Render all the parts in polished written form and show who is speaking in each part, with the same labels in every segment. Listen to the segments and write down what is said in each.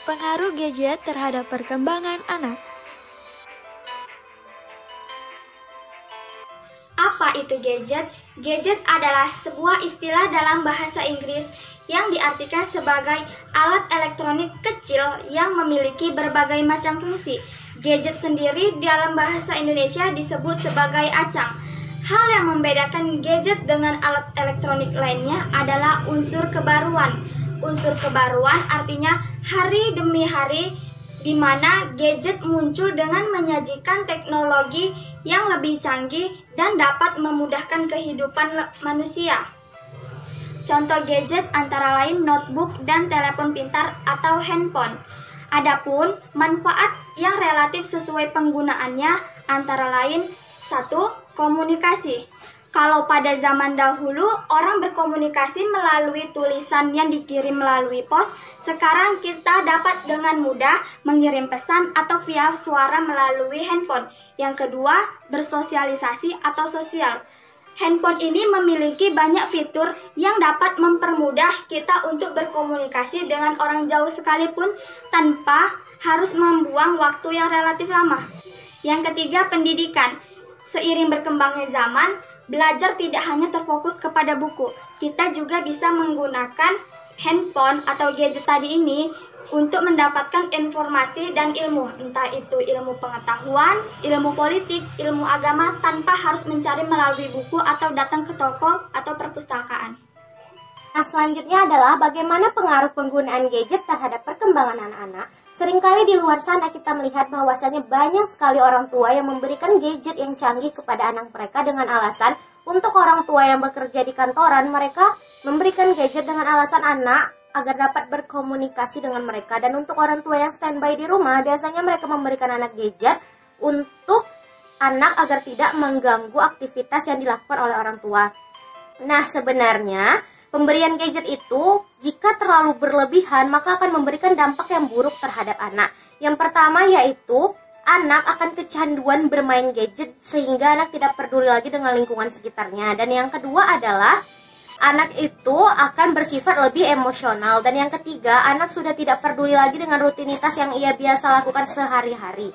Speaker 1: Pengaruh gadget terhadap perkembangan anak.
Speaker 2: Apa itu gadget? Gadget adalah sebuah istilah dalam bahasa Inggris yang diartikan sebagai alat elektronik kecil yang memiliki berbagai macam fungsi. Gadget sendiri dalam bahasa Indonesia disebut sebagai acang. Hal yang membedakan gadget dengan alat elektronik lainnya adalah unsur kebaruan. Unsur kebaruan artinya hari demi hari di mana gadget muncul dengan menyajikan teknologi yang lebih canggih dan dapat memudahkan kehidupan manusia. Contoh gadget antara lain notebook dan telepon pintar atau handphone. Adapun manfaat yang relatif sesuai penggunaannya antara lain 1. Komunikasi. Kalau pada zaman dahulu orang berkomunikasi melalui tulisan yang dikirim melalui pos, sekarang kita dapat dengan mudah mengirim pesan atau via suara melalui handphone. Yang kedua, bersosialisasi atau sosial. Handphone ini memiliki banyak fitur yang dapat mempermudah kita untuk berkomunikasi dengan orang jauh sekalipun tanpa harus membuang waktu yang relatif lama. Yang ketiga, pendidikan. Seiring berkembangnya zaman, belajar tidak hanya terfokus kepada buku. Kita juga bisa menggunakan handphone atau gadget tadi ini untuk mendapatkan informasi dan ilmu, entah itu ilmu pengetahuan, ilmu politik, ilmu agama, tanpa harus mencari melalui buku atau datang ke toko atau perpustakaan.
Speaker 3: Nah, selanjutnya adalah bagaimana pengaruh penggunaan gadget terhadap perkembangan anak-anak. Seringkali di luar sana kita melihat bahwasanya banyak sekali orang tua yang memberikan gadget yang canggih kepada anak mereka dengan alasan untuk orang tua yang bekerja di kantoran, mereka memberikan gadget dengan alasan anak agar dapat berkomunikasi dengan mereka. Dan untuk orang tua yang standby di rumah, biasanya mereka memberikan anak gadget untuk anak agar tidak mengganggu aktivitas yang dilakukan oleh orang tua. Nah, sebenarnya pemberian gadget itu jika terlalu berlebihan maka akan memberikan dampak yang buruk terhadap anak. Yang pertama yaitu anak akan kecanduan bermain gadget sehingga anak tidak peduli lagi dengan lingkungan sekitarnya. Dan yang kedua adalah anak itu akan bersifat lebih emosional. Dan yang ketiga, anak sudah tidak peduli lagi dengan rutinitas yang ia biasa lakukan sehari-hari.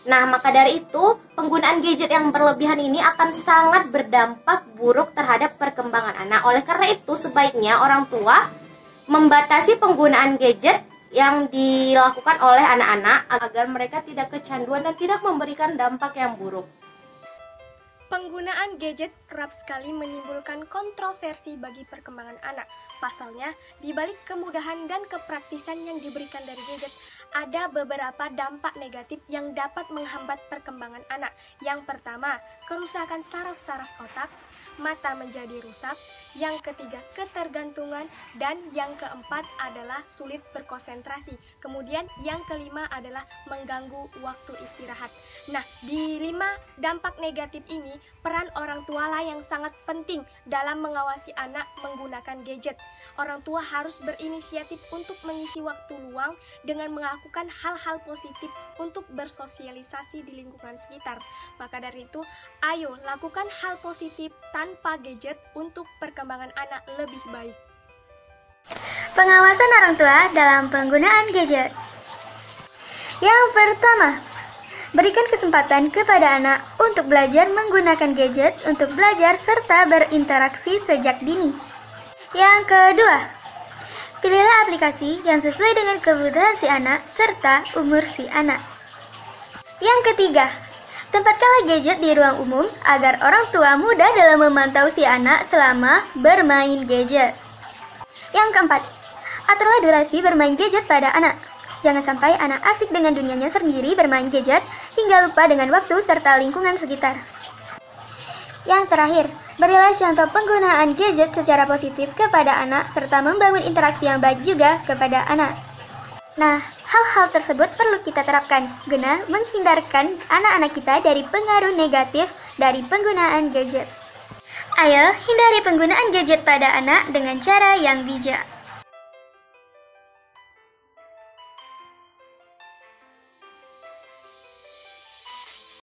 Speaker 3: Nah, maka dari itu, penggunaan gadget yang berlebihan ini akan sangat berdampak buruk terhadap perkembangan anak. Oleh karena itu, sebaiknya orang tua membatasi penggunaan gadget yang dilakukan oleh anak-anak agar mereka tidak kecanduan dan tidak memberikan dampak yang buruk.
Speaker 4: Penggunaan gadget kerap sekali menimbulkan kontroversi bagi perkembangan anak. Pasalnya, di balik kemudahan dan kepraktisan yang diberikan dari gadget, ada beberapa dampak negatif yang dapat menghambat perkembangan anak. Yang pertama, kerusakan saraf-saraf otak, mata menjadi rusak. Yang ketiga, ketergantungan. Dan yang keempat adalah sulit berkonsentrasi. Kemudian yang kelima adalah mengganggu waktu istirahat. Nah, di 5 dampak negatif ini, peran orang tua lah yang sangat penting dalam mengawasi anak menggunakan gadget. Orang tua harus berinisiatif untuk mengisi waktu luang dengan melakukan hal-hal positif untuk bersosialisasi di lingkungan sekitar. Maka dari itu, ayo lakukan hal positif tanpa gadget untuk perkembangan anak lebih baik.
Speaker 2: Pengawasan orang tua dalam penggunaan gadget. Yang pertama, berikan kesempatan kepada anak untuk belajar menggunakan gadget untuk belajar serta berinteraksi sejak dini. Yang kedua, pilihlah aplikasi yang sesuai dengan kebutuhan si anak serta umur si anak. Yang ketiga, tempatkanlah gadget di ruang umum agar orang tua mudah dalam memantau si anak selama bermain gadget. Yang keempat, aturlah durasi bermain gadget pada anak. Jangan sampai anak asik dengan dunianya sendiri bermain gadget hingga lupa dengan waktu serta lingkungan sekitar. Yang terakhir, berilah contoh penggunaan gadget secara positif kepada anak serta membangun interaksi yang baik juga kepada anak. Nah, hal-hal tersebut perlu kita terapkan guna menghindarkan anak-anak kita dari pengaruh negatif dari penggunaan gadget. Ayo, hindari penggunaan gadget pada anak dengan cara yang bijak.